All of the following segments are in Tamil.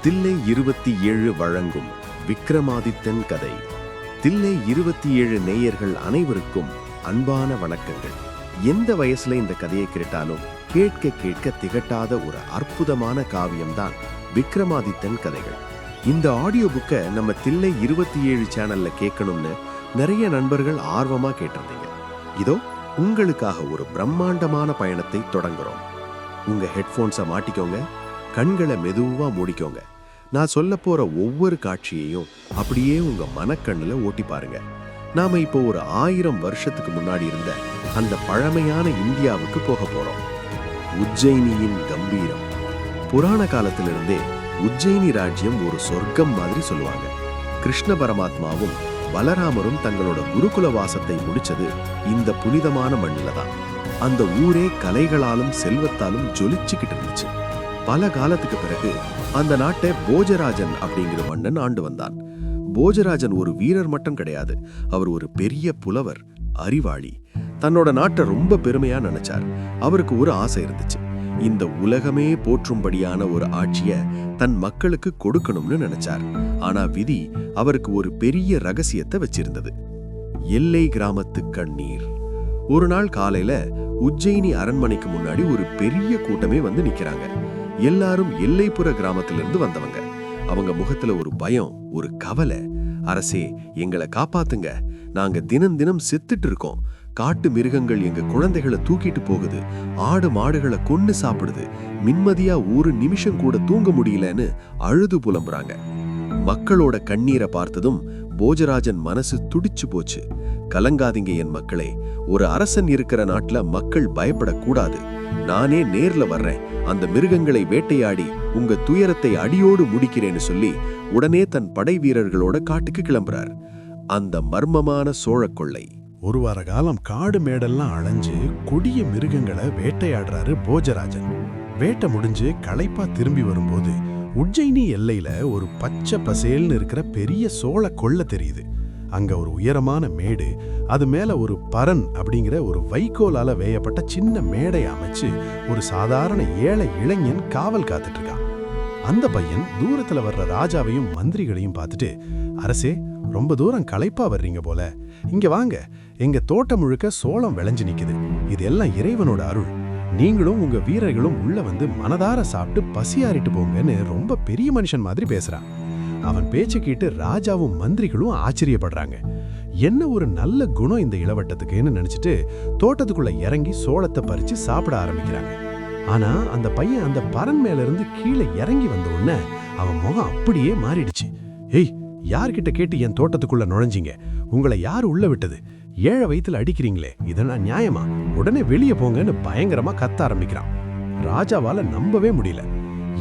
தில்லை 27 வழங்கும் விக்ரமாதித்தன் கதை. தில்லை 27 நேயர்கள் அனைவருக்கும் அன்பான வணக்கங்கள். எந்த வயசுல இந்த கதையை கேட்டாலும் கேட்க கேட்க திகட்டாத ஒரு அற்புதமான காவியம்தான் விக்ரமாதித்தன் கதைகள். இந்த ஆடியோ புக்கை நம்ம தில்லை 27 சேனல்ல கேட்கணும்னு நிறைய நண்பர்கள் ஆர்வமா கேட்டிருந்தீங்க. இதோ உங்களுக்காக ஒரு பிரம்மாண்டமான பயணத்தை தொடங்குறோம். உங்க ஹெட்போன்ஸை மாட்டிக்கோங்க, கண்களை மெதுவா மூடிக்கோங்க. நான் சொல்ல போற ஒவ்வொரு காட்சியையும் அப்படியே உங்க மனக்கண்ணுல ஓட்டி பாருங்க. நாம இப்போ ஒரு 1000 வருஷத்துக்கு முன்னாடி இருந்த அந்த பழமையான இந்தியாவுக்கு போக போறோம். உஜ்ஜயினியின் கம்பீரம். புராண காலத்திலிருந்தே உஜ்ஜயினி ராஜ்யம் ஒரு சொர்க்கம் மாதிரி சொல்லுவாங்க. கிருஷ்ண பரமாத்மாவும் பலராமரும் தங்களோட குருகுல வாசத்தை முடிச்சது இந்த புனிதமான மண்ணில தான். அந்த ஊரே கலைகளாலும் செல்வத்தாலும் ஜொலிச்சுக்கிட்டு இருந்துச்சு. பல காலத்துக்கு பிறகு அந்த நாட்டை போஜராஜன் அப்படிங்கிற மன்னன் ஆண்டு வந்தான். போஜராஜன் ஒரு வீரர் மட்டும் கிடையாது, அவர் ஒரு பெரிய புலவர், அறிவாளி. தன்னோட நாட்டை ரொம்ப பெருமையா நினைச்சார். அவருக்கு ஒரு ஆசை இருந்துச்சு. இந்த உலகமே போற்றும்படியான ஒரு ஆட்சிய தன் மக்களுக்கு கொடுக்கணும்னு நினைச்சார். ஆனா விதி அவருக்கு ஒரு பெரிய ரகசியத்தை வச்சிருந்தது. எல்லை கிராமத்து கண்ணீர். ஒரு நாள் காலையில உஜ்ஜயினி அரண்மனைக்கு முன்னாடி ஒரு பெரிய கூட்டமே வந்து நிக்கிறாங்க. எல்லாரும் எல்லைப்புற கிராமத்திலிருந்து வந்தவங்க. அவங்க முகத்துல ஒரு பயம், ஒரு கவலை. அரசே, எங்களை காப்பாத்துங்க, நாங்க தினம் தினம் செத்துட்டு இருக்கோம். காட்டு மிருகங்கள் எங்க குழந்தைகளை தூக்கிட்டு போகுது, ஆடு மாடுகளை கொன்னு சாப்பிடுது, நிம்மதியா ஒரு நிமிஷம் கூட தூங்க முடியலன்னு அழுது புலம்புறாங்க. மக்களோட கண்ணீரை பார்த்ததும் போஜராஜன் மனசு துடிச்சு போச்சு. கலங்காதீங்க என் மக்களே, ஒரு அரசன் இருக்கிற நாட்டுல மக்கள் பயப்படக்கூடாது. நானே நேர்ல வர்றேன், அந்த மிருகங்களை வேட்டையாடி உங்க துயரத்தை அடியோடு முடிக்கிறேன்னு சொல்லி உடனே தன் படை வீரர்களோட காட்டுக்கு கிளம்புறார். அந்த மர்மமான சோழ கொள்ளை. ஒரு வார காலம் காடு மேடெல்லாம் அலைஞ்சு கொடிய மிருகங்களை வேட்டையாடுறாரு போஜராஜன். வேட்டை முடிஞ்சு களைப்பா திரும்பி வரும்போது உஜ்ஜயினி எல்லையில ஒரு பச்சை பசேல்னு இருக்கிற பெரிய சோழ கொள்ளை தெரியுது. அங்க ஒரு உயரமான மேடு, அது மேல ஒரு பரன் அப்படிங்கிற ஒரு வைக்கோலால வேயப்பட்ட சின்ன மேடை அமைச்சு ஒரு சாதாரண ஏழை இளைஞன் காவல் காத்துட்டு இருக்கான். அந்த பையன் தூரத்துல வர்ற ராஜாவையும் மந்திரிகளையும் பார்த்துட்டு, அரசே, ரொம்ப தூரம் களைப்பா வர்றீங்க போல, இங்க வாங்க, எங்க தோட்டம் முழுக்க சோளம் விளைஞ்சு நிக்குது, இது எல்லாம் இறைவனோட அருள், நீங்களும் உங்க வீரர்களும் உள்ள வந்து மனதார சாப்பிட்டு பசியாறிட்டு போங்கன்னு ரொம்ப பெரிய மனுஷன் மாதிரி பேசுறான். அவன் பேச்சு கேட்டு ராஜாவும் மந்திரிகளும் ஆச்சரியப்படுறாங்க. என்ன ஒரு நல்ல குணம் இந்த இளவட்டத்துக்குன்னு நினைச்சிட்டு தோட்டத்துக்குள்ள இறங்கி சோளத்தை பறிச்சு சாப்பிட ஆரம்பிக்கிறாங்க. ஆனா அந்த பையன் அந்த பரன் மேல இருந்து கீழே இறங்கி வந்த உடனே அவன் முகம் அப்படியே மாறிடுச்சு. ஏய், யார்கிட்ட கேட்டு என் தோட்டத்துக்குள்ள நுழைஞ்சிங்க? உங்களை யார் உள்ள விட்டது? 7 வயத்துல அடிக்கிறீங்களே, இதெல்லாம் நியாயமா? உடனே வெளியே போங்கன்னு பயங்கரமா கத்த ஆரம்பிக்கிறான். ராஜாவால நம்பவே முடியல.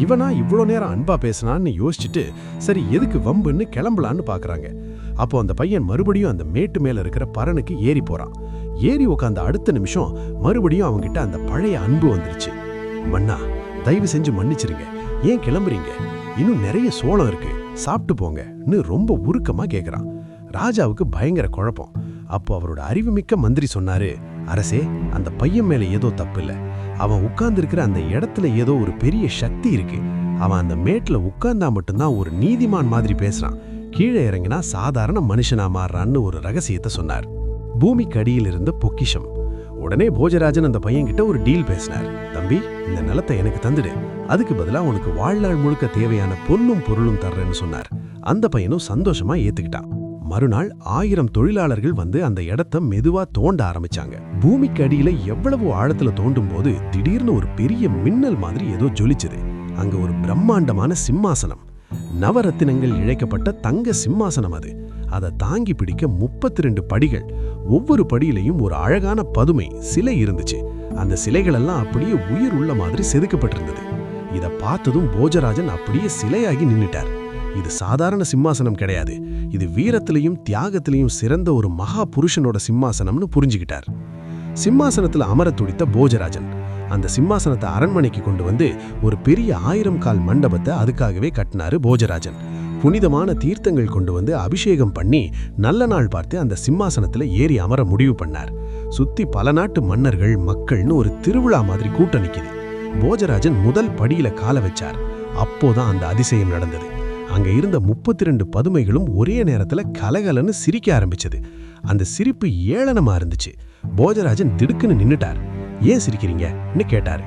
இவனா இவ்வளோ நேரம் அன்பா பேசினான்னு யோசிச்சுட்டு சரி எதுக்கு வம்புன்னு கிளம்பலான்னு பாக்குறாங்க. அப்போ அந்த பையன் மறுபடியும் அந்த மேட்டு மேல இருக்கிற பரனுக்கு ஏறி போறான். ஏறி உட்காந்த அடுத்த நிமிஷம் மறுபடியும் அவங்கிட்ட அந்த பழைய அன்பு வந்துருச்சு. மன்னா, தயவு செஞ்சு மன்னிச்சிருங்க, ஏன் கிளம்புறீங்க? இன்னும் நிறைய சோளம் இருக்கு, சாப்பிட்டு போங்கன்னு ரொம்ப உருக்கமா கேக்குறான். ராஜாவுக்கு பயங்கர குழப்பம். அப்போ அவரோட அறிவுமிக்க மந்திரி சொன்னாரு, அரசே, அந்த பையன் மேல ஏதோ தப்பு இல்ல, அவன் உட்கார்ந்து இருக்கிற அந்த இடத்துல ஏதோ ஒரு பெரிய சக்தி இருக்கு. அவன் அந்த மேட்ல உட்கார்ந்தா மட்டும்தான் ஒரு நீதிமான் மாதிரி பேசுறான், கீழே இறங்கினா சாதாரண மனுஷனா மாறுறான்னு ஒரு ரகசியத்தை சொன்னார். பூமிக்கு அடியில் இருந்த பொக்கிஷம். உடனே போஜராஜன் அந்த பையன் கிட்ட ஒரு டீல் பேசினார். தம்பி, இந்த நிலத்தை எனக்கு தந்துடு, அதுக்கு பதிலா உனக்கு வாழ்நாள் முழுக்க தேவையான பொன்னும் பொருளும் தர்றேன்னு சொன்னார். அந்த பையனும் சந்தோஷமா ஏத்துக்கிட்டான். மறுநாள் 1000 தொழிலாளர்கள் வந்து அந்த இடத்த மெதுவா தோண்ட ஆரம்பிச்சாங்க. பூமிக்கு அடியில எவ்வளவு ஆழத்துல தோண்டும் போது திடீர்னு ஒரு பெரிய மின்னல் மாதிரி ஏதோ ஜொலிச்சது. அங்க ஒரு பிரம்மாண்டமான சிம்மாசனம், நவரத்தினங்கள் இழைக்கப்பட்ட தங்க சிம்மாசனம். அதை தாங்கி பிடிக்க 32 படிகள், ஒவ்வொரு படியிலையும் ஒரு அழகான பதுமை சிலை இருந்துச்சு. அந்த சிலைகள் எல்லாம் அப்படியே உயிர் உள்ள மாதிரி செதுக்கப்பட்டிருந்தது. இதை பார்த்ததும் போஜராஜன் அப்படியே சிலையாகி நின்னுட்டார். இது சாதாரண சிம்மாசனம் கிடையாது, இது வீரத்திலையும் தியாகத்திலையும் சிறந்த ஒரு மகா புருஷனோட சிம்மாசனம்னு புரிஞ்சுக்கிட்டார். சிம்மாசனத்துல அமர துடித்த போஜராஜன் அந்த சிம்மாசனத்தை அரண்மனைக்கு கொண்டு வந்து ஒரு பெரிய 1000 கால் மண்டபத்தை அதுக்காகவே கட்டினாரு போஜராஜன். புனிதமான தீர்த்தங்கள் கொண்டு வந்து அபிஷேகம் பண்ணி நல்ல நாள் பார்த்து அந்த சிம்மாசனத்துல ஏறி அமர முடிவு பண்ணார். சுத்தி பல நாட்டு மன்னர்கள் மக்கள்னு ஒரு திருவிழா மாதிரி கூட்டம் நிக்குது. போஜராஜன் முதல் படியில கால வச்சார். அப்போதான் அந்த அதிசயம் நடந்தது. அங்க இருந்த 32 பதுமைகளும் ஒரே நேரத்துல கலகலன்னு சிரிக்க ஆரம்பிச்சது. அந்த சிரிப்பு ஏளனமா இருந்துச்சு. போஜராஜன் திடுக்குன்னு நின்னுட்டார். ஏன் சிரிக்கிறீங்கன்னு கேட்டாரு.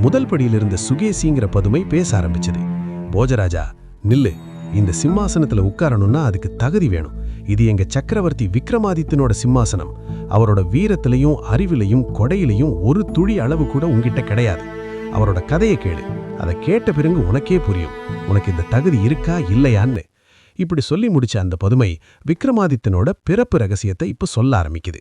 முதல் படியில் இருந்த சுகேசிங்கிற பதுமை பேச ஆரம்பிச்சது. போஜராஜா, நில்லு. இந்த சிம்மாசனத்துல உட்காரணும்னா அதுக்கு தகுதி வேணும். இது எங்க சக்கரவர்த்தி விக்ரமாதித்தனோட சிம்மாசனம். அவரோட வீரத்திலையும் அறிவிலையும் கொடையிலையும் ஒரு துளி அளவு கூட உன்கிட்ட கிடையாது. அவரோட கதையை கேளு. அதை கேட்ட பிறகு உனக்கே புரியும் உனக்கு இந்த தகுதி இருக்கா இல்லையான்னு. இப்படி சொல்லி முடிச்ச அந்த பதுமை விக்ரமாதித்தனோட பிறப்பு ரகசியத்தை இப்ப சொல்ல ஆரம்பிக்குது.